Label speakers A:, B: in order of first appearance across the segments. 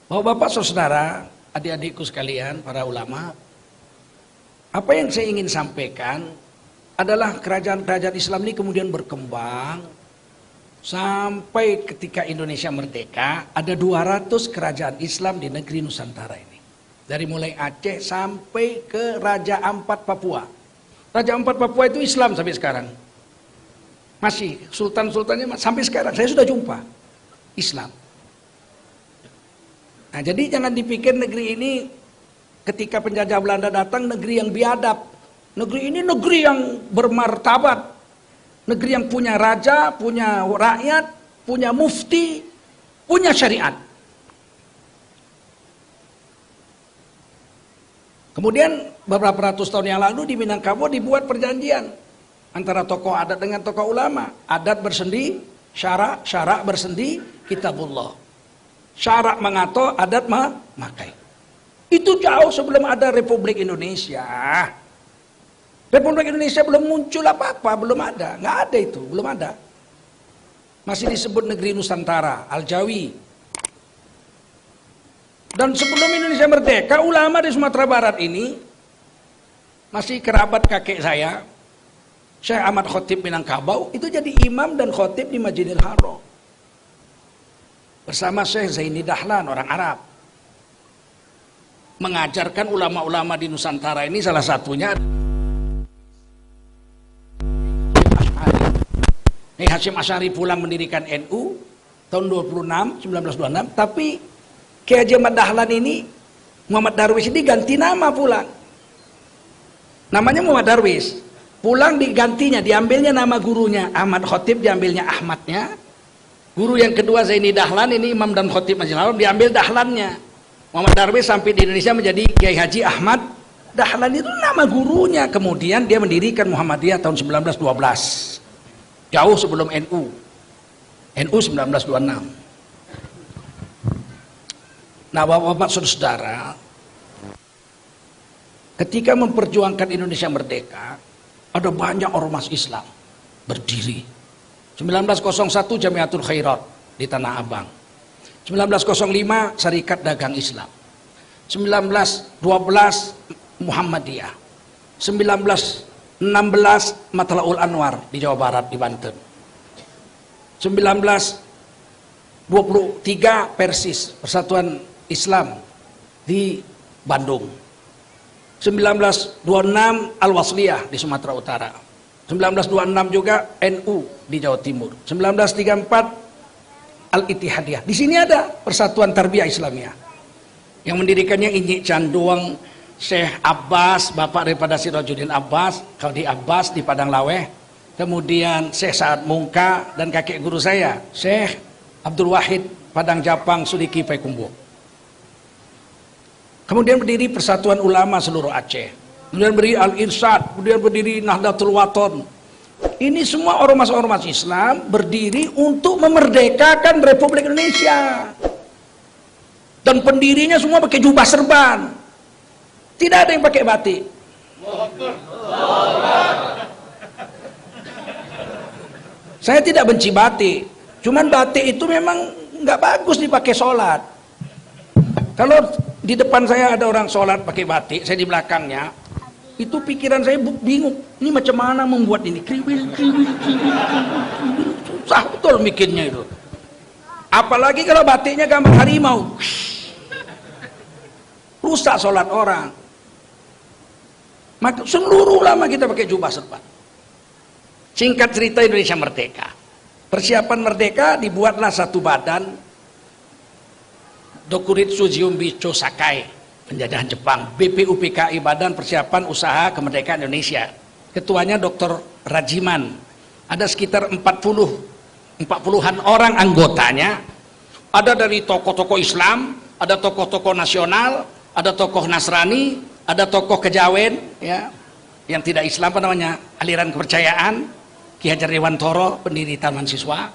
A: Bapak-bapak, saudara, adik-adikku sekalian, para ulama, apa yang saya ingin sampaikan adalah kerajaan-kerajaan Islam ini kemudian berkembang sampai ketika Indonesia merdeka, ada 200 kerajaan Islam di negeri Nusantara ini. Dari mulai Aceh sampai ke Raja Ampat Papua. Raja Ampat Papua itu Islam sampai sekarang. Masih, sultan-sultannya sampai sekarang, saya sudah jumpa Islam. Nah, jadi jangan dipikir negeri ini ketika penjajah Belanda datang negeri yang biadab. Negeri ini negeri yang bermartabat. Negeri yang punya raja, punya rakyat, punya mufti, punya syariat. Kemudian beberapa ratus tahun yang lalu di Minangkabau dibuat perjanjian antara tokoh adat dengan tokoh ulama. Adat bersendi, syarak bersendi, kitabullah. Syarak mengato, adat memakai. Itu jauh sebelum ada Republik Indonesia. Republik Indonesia belum muncul apa-apa, belum ada. Nggak ada itu, belum ada. Masih disebut negeri Nusantara, Al-Jawi. Dan sebelum Indonesia merdeka, ulama di Sumatera Barat ini masih kerabat kakek saya, Syekh Ahmad Khotib Minangkabau, itu jadi imam dan khotib di Masjidil Haram. Bersama Syekh Zaini Dahlan, orang Arab. Mengajarkan ulama-ulama di Nusantara ini salah satunya Hasyim Asy'ari pulang mendirikan NU tahun 1926, tapi Kiai Haji Ahmad Dahlan ini, Muhammad Darwis ini ganti nama pulang. Namanya Muhammad Darwis. Pulang digantinya, diambilnya nama gurunya. Ahmad Khotib diambilnya Ahmadnya. Guru yang kedua Zaini Dahlan, ini imam dan khotib Masjidil Haram, diambil Dahlannya. Muhammad Darwis sampai di Indonesia menjadi Kiai Haji Ahmad Dahlan, itu nama gurunya. Kemudian dia mendirikan Muhammadiyah tahun 1912. Jauh sebelum NU. NU 1926. Nah, Bapak-bapak saudara, ketika memperjuangkan Indonesia merdeka, ada banyak ormas Islam berdiri. 1901 Jamiatul Khairat di Tanah Abang. 1905 Syarikat Dagang Islam. 1912 Muhammadiyah. 1916 Matlaul Anwar di Jawa Barat, di Banten. 1923 Persis, Persatuan Islam di Bandung. 1926 Al-Wasliyah di Sumatera Utara. 1926 juga NU di Jawa Timur. 1934 Al-Ittihadiyah. Di sini ada Persatuan Tarbiyah Islamiyah. Yang mendirikannya Injik Canduang, Syekh Abbas, bapak daripada Sirajuddin Abbas, Qadi Abbas di Padang Laweh. Kemudian Syekh Sa'ad Mungka dan kakek guru saya, Syekh Abdul Wahid Padang Japang Sudiki Payakumbuh. Kemudian berdiri Persatuan Ulama seluruh Aceh. Kemudian berdiri Al-Irsyad, kemudian berdiri Nahdlatul Wathon. Ini semua ormas-ormas Islam berdiri untuk memerdekakan Republik Indonesia. Dan pendirinya semua pakai jubah serban. Tidak ada yang pakai batik. Saya tidak benci batik. Cuman batik itu memang nggak bagus dipakai sholat. Kalau di depan saya ada orang sholat pakai batik, saya di belakangnya, itu pikiran saya bingung, ini macam mana membuat ini, kriwil, susah betul mikirnya itu. Apalagi kalau batiknya gambar harimau, rusak sholat orang. Maka seluruh ulama kita pakai jubah serban. Singkat cerita, Indonesia merdeka. Persiapan merdeka, dibuatlah satu badan, Dokuritsu Jiumbi Chosakai, penjajahan Jepang. BPUPKI, Badan Persiapan Usaha Kemerdekaan Indonesia. Ketuanya Dr. Rajiman. Ada sekitar 40-an orang anggotanya. Ada dari tokoh-tokoh Islam, ada tokoh-tokoh nasional, ada tokoh Nasrani, ada tokoh Kejawen, ya, yang tidak Islam, apa namanya, aliran kepercayaan. Ki Hajar Dewantoro, pendiri Taman Siswa.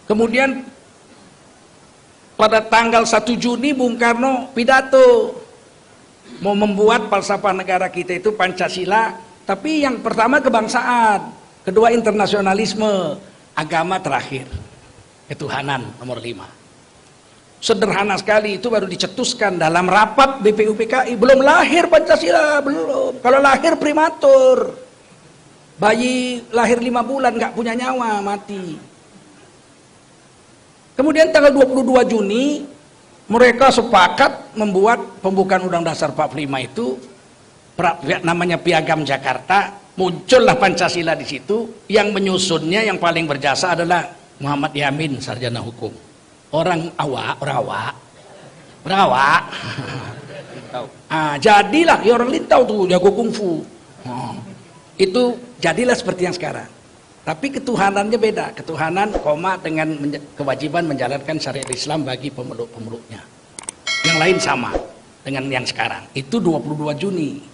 A: Kemudian pada tanggal 1 Juni Bung Karno pidato mau membuat falsafah negara kita itu Pancasila, tapi yang pertama kebangsaan, kedua internasionalisme, agama terakhir, ketuhanan nomor 5. Sederhana sekali, itu baru dicetuskan dalam rapat BPUPKI. Belum lahir Pancasila, belum. Kalau lahir prematur. Bayi lahir 5 bulan nggak punya nyawa, mati. Kemudian tanggal 22 Juni mereka sepakat membuat pembukaan Undang Dasar 45 itu, namanya Piagam Jakarta. Muncullah Pancasila di situ. Yang menyusunnya yang paling berjasa adalah Muhammad Yamin, sarjana hukum. Orang awak. Jadilah, ya orang lintau tuh, jago kungfu. Itu jadilah seperti yang sekarang. Tapi ketuhanannya beda. Ketuhanan, dengan kewajiban menjalankan syariat Islam bagi pemeluk-pemeluknya. Yang lain sama dengan yang sekarang. Itu 22 Juni.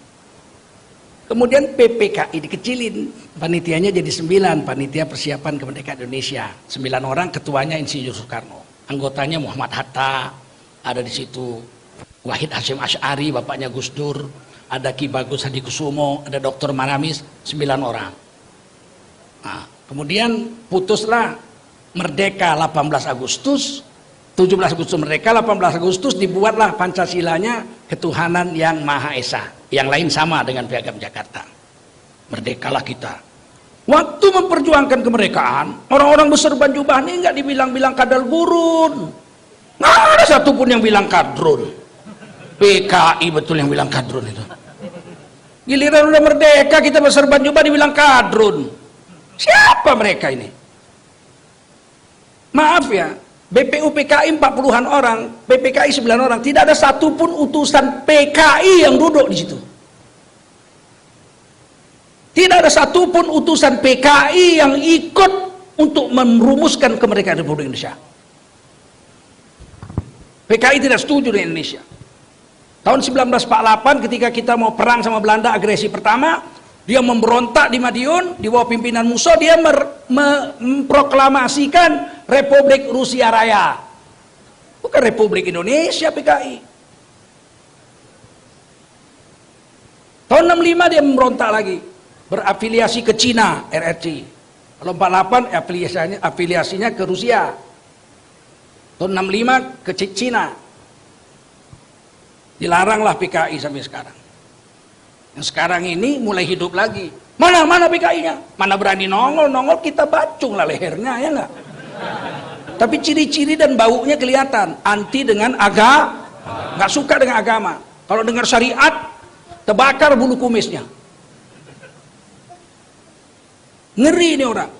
A: Kemudian PPKI dikecilin, panitianya jadi 9, panitia persiapan kemerdekaan Indonesia. 9 orang, ketuanya Insinyur Soekarno. Anggotanya Muhammad Hatta, ada di situ Wahid Hasyim Asy'ari, bapaknya Gus Dur, ada Ki Bagus Hadikusumo, ada Dr. Maramis, 9 orang. Nah, kemudian putuslah merdeka 18 Agustus, 17 Agustus merdeka, 18 Agustus dibuatlah Pancasilanya, ketuhanan yang Maha Esa. Yang lain sama dengan Piagam Jakarta. Merdekalah kita. Waktu memperjuangkan kemerdekaan, orang-orang berserban jubah ini nggak dibilang-bilang kadal gurun. Nggak ada satupun yang bilang kadrun. PKI betul yang bilang kadrun itu. Giliran udah merdeka kita berserban jubah dibilang kadrun. Siapa mereka ini? Maaf ya, BPUPKI 40-an orang, PPKI 9 orang, tidak ada satupun utusan PKI yang duduk di situ. Tidak ada satupun utusan PKI yang ikut untuk merumuskan kemerdekaan Republik Indonesia. PKI tidak setuju dengan Indonesia. Tahun 1948 ketika kita mau perang sama Belanda, agresi pertama, dia memberontak di Madiun, di bawah pimpinan Musso, dia memproklamasikan Republik Rusia Raya. Bukan Republik Indonesia PKI. Tahun 65 dia memberontak lagi, berafiliasi ke Cina, RRC. Kalau 48 afiliasinya ke Rusia. Tahun 65 ke Cina. Dilaranglah PKI sampai sekarang. Yang sekarang ini mulai hidup lagi. Mana PKI-nya? Mana berani nongol kita bacung lah lehernya, ya enggak? Tapi ciri-ciri dan baunya kelihatan. Anti dengan agama, nggak suka dengan agama. Kalau dengar syariat, terbakar bulu kumisnya. Ngeri ini orang.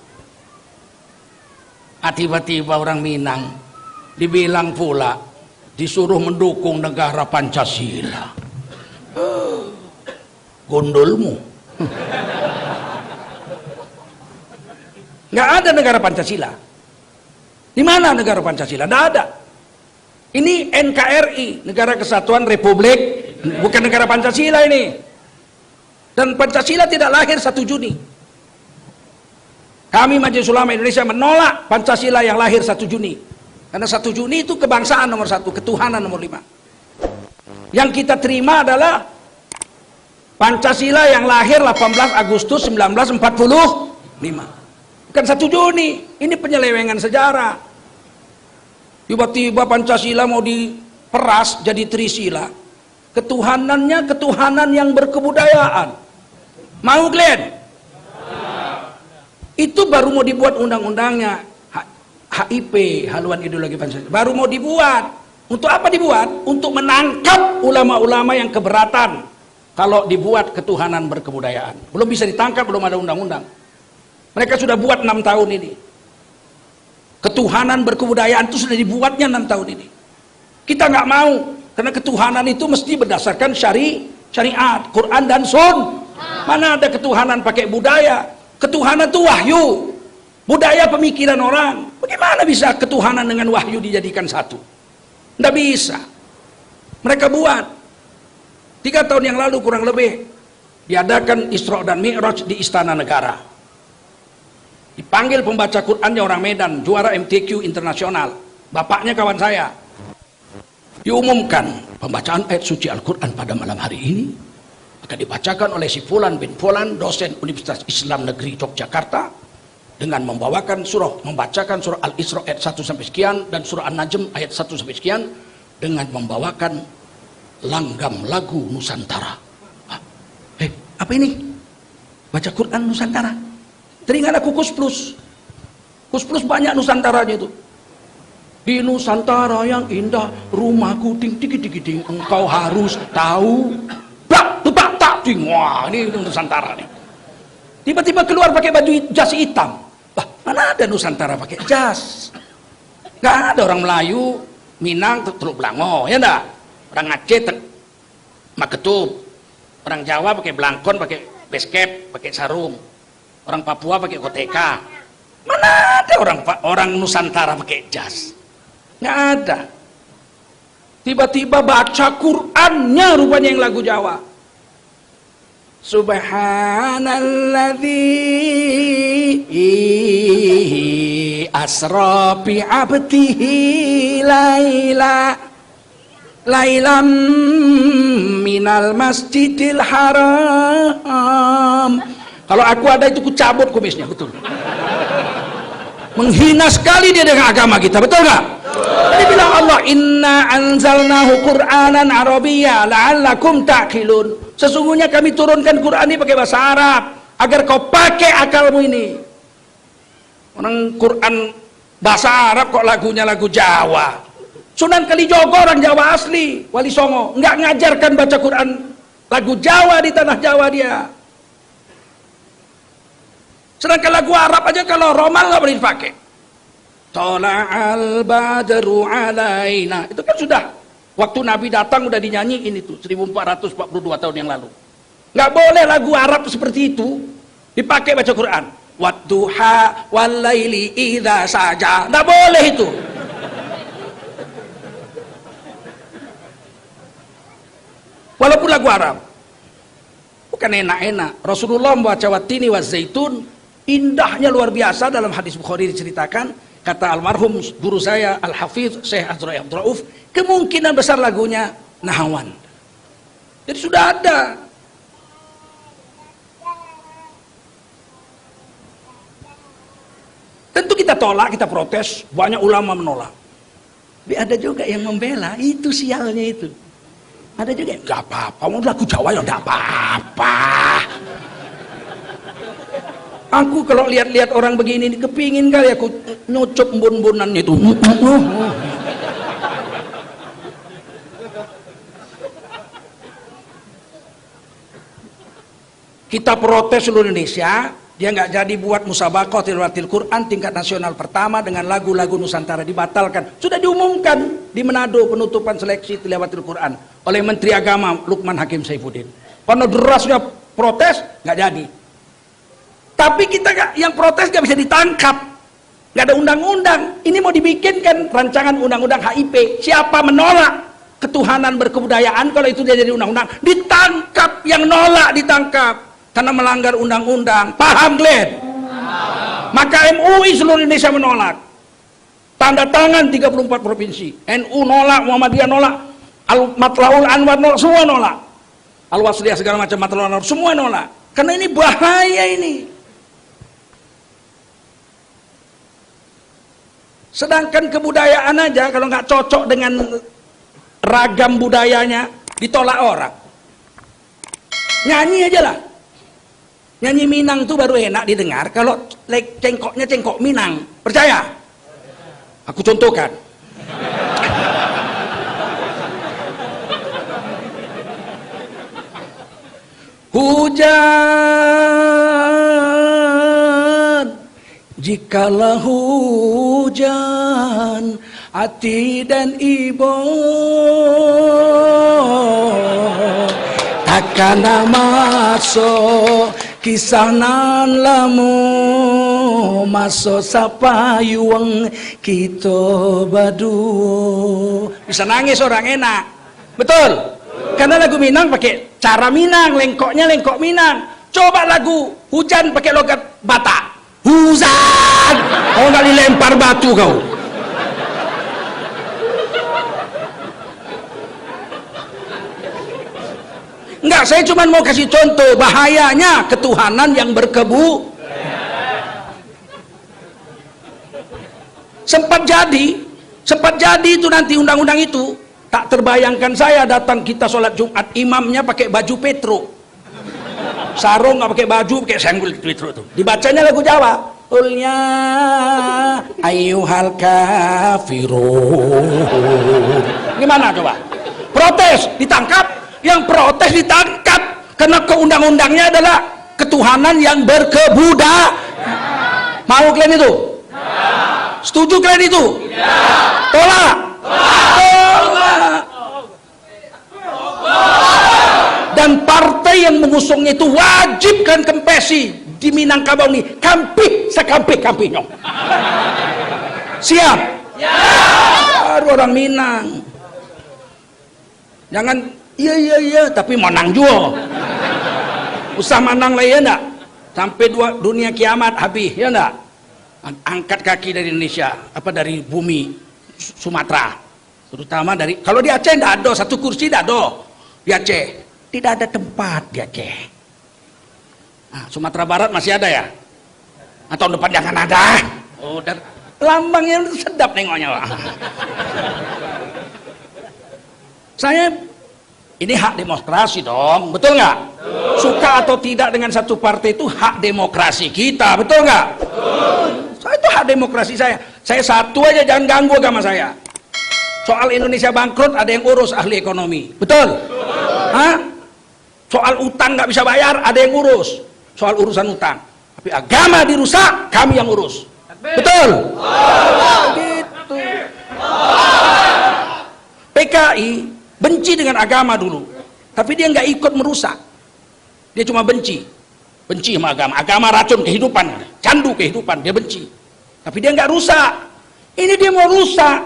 A: Tiba-tiba orang Minang dibilang pula disuruh mendukung negara Pancasila. Gondolmu. Nggak ada negara Pancasila. Di mana negara Pancasila? Nggak ada. Ini NKRI, Negara Kesatuan Republik, bukan negara Pancasila ini. Dan Pancasila tidak lahir 1 Juni. Kami Majelis Ulama Indonesia menolak Pancasila yang lahir 1 Juni. Karena 1 Juni itu kebangsaan nomor 1, ketuhanan nomor 5. Yang kita terima adalah Pancasila yang lahir 18 Agustus 1945. Bukan 1 Juni. Ini penyelewengan sejarah. Tiba-tiba Pancasila mau diperas jadi Trisila. Ketuhanannya ketuhanan yang berkebudayaan. Mau Glenn? Itu baru mau dibuat undang-undangnya. HIP, haluan ideologi Pancasila. Baru mau dibuat. Untuk apa dibuat? Untuk menangkap ulama-ulama yang keberatan kalau dibuat ketuhanan berkebudayaan. Belum bisa ditangkap, belum ada undang-undang. Mereka sudah buat 6 tahun ini. Ketuhanan berkebudayaan itu sudah dibuatnya 6 tahun ini. Kita nggak mau, karena ketuhanan itu mesti berdasarkan syariat, Quran dan Sun. Mana ada ketuhanan pakai budaya? Ketuhanan itu wahyu, budaya pemikiran orang. Bagaimana bisa ketuhanan dengan wahyu dijadikan satu? Nggak bisa. Mereka buat 3 tahun yang lalu kurang lebih diadakan Isra dan Mi'raj di Istana Negara. Dipanggil pembaca Qurannya orang Medan, juara MTQ internasional. Bapaknya kawan saya. Diumumkan pembacaan ayat suci Al-Quran pada malam hari ini akan dibacakan oleh si Fulan bin Fulan, dosen Universitas Islam Negeri Yogyakarta, dengan membacakan surah Al-Isra ayat 1 sampai sekian dan surah An-Najm ayat 1 sampai sekian dengan membawakan langgam lagu Nusantara. Apa ini? Baca Quran Nusantara. Teringat aku Kus Plus banyak Nusantaranya itu. Di Nusantara yang indah, rumahku ding ding ding ding, engkau harus tahu. Tak ding. Wah, ini Nusantara nih. Tiba-tiba keluar pakai baju jas hitam. Mana ada Nusantara pakai jas? Gak ada orang Melayu, Minang, Teluk Belango, ya enggak? Orang Aceh, Maketup. Orang Jawa pakai belangkon, pakai basket, pakai sarung. Orang Papua pakai koteka. Mana ada orang Nusantara pakai jas? Nggak ada. Tiba-tiba baca Qur'annya rupanya yang lagu Jawa. Subhanalladzi asra bi 'abdihi lailam minal masjidil haram. Kalau aku ada itu ku cabut kumisnya, betul. Menghina sekali dia dengan agama kita, betul nggak? Tadi bilang Allah, inna anzalnahu Qur'anan Arabiyya la'allakum ta'qilun. Sesungguhnya kami turunkan Qur'an ini pakai bahasa Arab agar kau pakai akalmu ini. Orang Qur'an bahasa Arab kok lagunya lagu Jawa. Sunan Kalijogo orang Jawa asli, Wali Songo, nggak ngajarkan baca Quran lagu Jawa di tanah Jawa dia. Sedangkan lagu Arab aja kalau romal nggak boleh dipakai. Tola'al badru alaina, itu kan sudah waktu Nabi datang udah dinyanyiin itu 1442 tahun yang lalu. Nggak boleh lagu Arab seperti itu dipakai baca Quran. Wadduha walaili idza saja, nggak boleh itu. Walaupun lagu Arab bukan enak-enak. Rasulullah membaca watini wa zaitun, indahnya luar biasa. Dalam hadis Bukhari diceritakan, kata almarhum guru saya Al-Hafidz Syekh Azra Abdul Rauf, kemungkinan besar lagunya Nahawan. Jadi sudah ada. Tentu kita tolak, kita protes, banyak ulama menolak. Tapi ada juga yang membela, itu sialnya itu. Ada juga, nggak apa-apa, mau lagu Jawa ya nggak apa-apa. Aku kalau lihat-lihat orang begini, kepingin kali aku nyucup embun-embunannya itu. Kita protes seluruh Indonesia, dia nggak jadi buat musabaqah tilawatil Quran tingkat nasional pertama dengan lagu-lagu Nusantara, dibatalkan. Sudah diumumkan di Manado penutupan seleksi tilawatil Quran oleh Menteri Agama Lukman Hakim Saifuddin. Karena derasnya protes, nggak jadi. Tapi kita yang protes nggak bisa ditangkap, nggak ada undang-undang. Ini mau dibikinkan rancangan undang-undang HIP. Siapa menolak ketuhanan berkebudayaan, kalau itu dia jadi undang-undang, ditangkap. Yang nolak ditangkap karena melanggar undang-undang. Paham, Glenn? Maka MUI seluruh Indonesia menolak. Tanda tangan 34 provinsi. NU nolak, Muhammadiyah nolak, Al-Matlaul Anwar nolak, semua nolak. Al-Wasliyah segala macam Matlaul Anwar semua nolak. Karena ini bahaya ini. Sedangkan kebudayaan aja kalau nggak cocok dengan ragam budayanya ditolak orang. Nyanyi aja lah. Nyanyi Minang itu baru enak didengar kalau cengkoknya cengkok Minang. Percaya? Aku contohkan. Hujan, jikalau hujan hati dan ibu takkan masuk kisah nan lamu masuk sapayuang kita badu. Bisa nangis orang enak, betul? Karena lagu Minang pakai cara Minang, lengkoknya lengkok Minang. Coba lagu hujan pakai logat Batak. Hujan, kau nggak dilempar batu kau. Enggak, saya cuma mau kasih contoh bahayanya ketuhanan yang sempat jadi itu nanti undang-undang itu. Tak terbayangkan saya datang kita sholat Jumat, imamnya pakai baju petro, sarung nggak pakai baju, pakai senggol petro tuh. Dibacanya lagu Jawa. Ulnya ayyuhal kafirun. Gimana coba? Protes, ditangkap. Yang protes ditangkap karena keundang-undangnya adalah ketuhanan yang berkebudayan. Mau kalian itu? Setuju kalian itu? Tolak. Tolak. Dan partai yang mengusungnya itu wajib kan kempesi di Minangkabau ini, kampih sekampih-kampihnya. Siap? Baru orang Minang. Jangan iya tapi menang juga. Usah menang lah ya enggak? Sampai dunia kiamat habis ya enggak? Angkat kaki dari Indonesia, apa dari bumi Sumatera, terutama dari, kalau di Aceh tidak ada satu kursi, tidak ada di Aceh, tidak ada tempat di Aceh. Nah, Sumatera Barat masih ada ya, atau depan jangan ada. Oh, dan lambangnya sedap nengoknya Pak. Saya ini hak demokrasi dong, betul nggak? Suka atau tidak dengan satu partai itu hak demokrasi kita, betul nggak? Saya itu hak demokrasi saya. Saya satu aja, jangan ganggu agama saya. Soal Indonesia bangkrut ada yang urus ahli ekonomi, betul? Hah? Soal utang nggak bisa bayar ada yang urus. Soal urusan utang. Tapi agama dirusak, kami yang urus, betul? Gitu. PKI benci dengan agama dulu, tapi dia nggak ikut merusak. Dia cuma benci sama agama. Agama racun kehidupan, candu kehidupan, dia benci. Tapi dia nggak rusak. Ini dia mau rusak.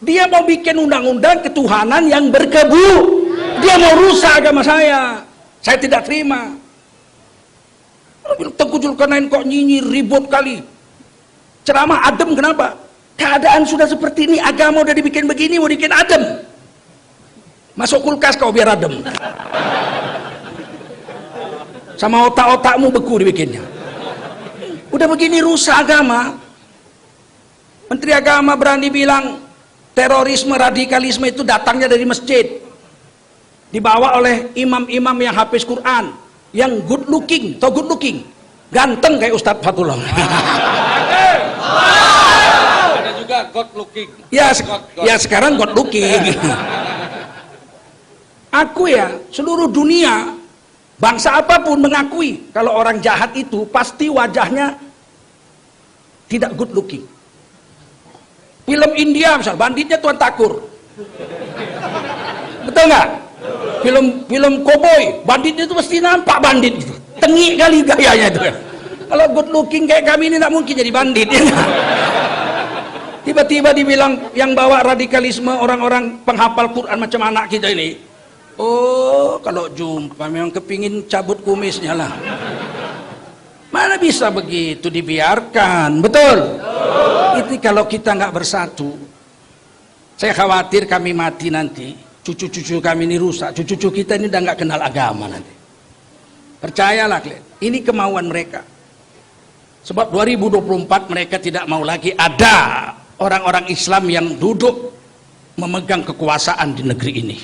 A: Dia mau bikin undang-undang ketuhanan yang berkebu. Dia mau rusak agama saya. Saya tidak terima. Tengku Zulkarnain kok nyinyir ribut kali. Ceramah adem, kenapa? Keadaan sudah seperti ini, agama udah dibikin begini, mau dibikin adem. Masuk kulkas kau biar adem. Sama otak-otakmu beku dibikinnya. Udah begini rusak agama. Menteri Agama berani bilang terorisme, radikalisme itu datangnya dari masjid. Dibawa oleh imam-imam yang hafiz Quran, yang good looking, atau good looking, ganteng kayak Ustadz Fatullah.
B: Ada juga God looking.
A: Ya, ya sekarang God looking. Aku ya, seluruh dunia, bangsa apapun mengakui kalau orang jahat itu pasti wajahnya tidak good looking. Film India misal, banditnya Tuan Takur, betul nggak? Film koboi, banditnya itu pasti nampak bandit gitu. Tengik kali gayanya itu. Kalau good looking kayak kami ini tidak mungkin jadi bandit ya. Tiba-tiba dibilang yang bawa radikalisme orang-orang penghafal Quran macam anak kita ini. Oh, kalau jumpa memang kepingin cabut kumisnya lah. Mana bisa begitu dibiarkan, betul? Itu kalau kita nggak bersatu, saya khawatir kami mati nanti, cucu-cucu kami ini rusak, cucu-cucu kita ini udah nggak kenal agama nanti. Percayalah, ini kemauan mereka. Sebab 2024 mereka tidak mau lagi ada orang-orang Islam yang duduk memegang kekuasaan di negeri ini.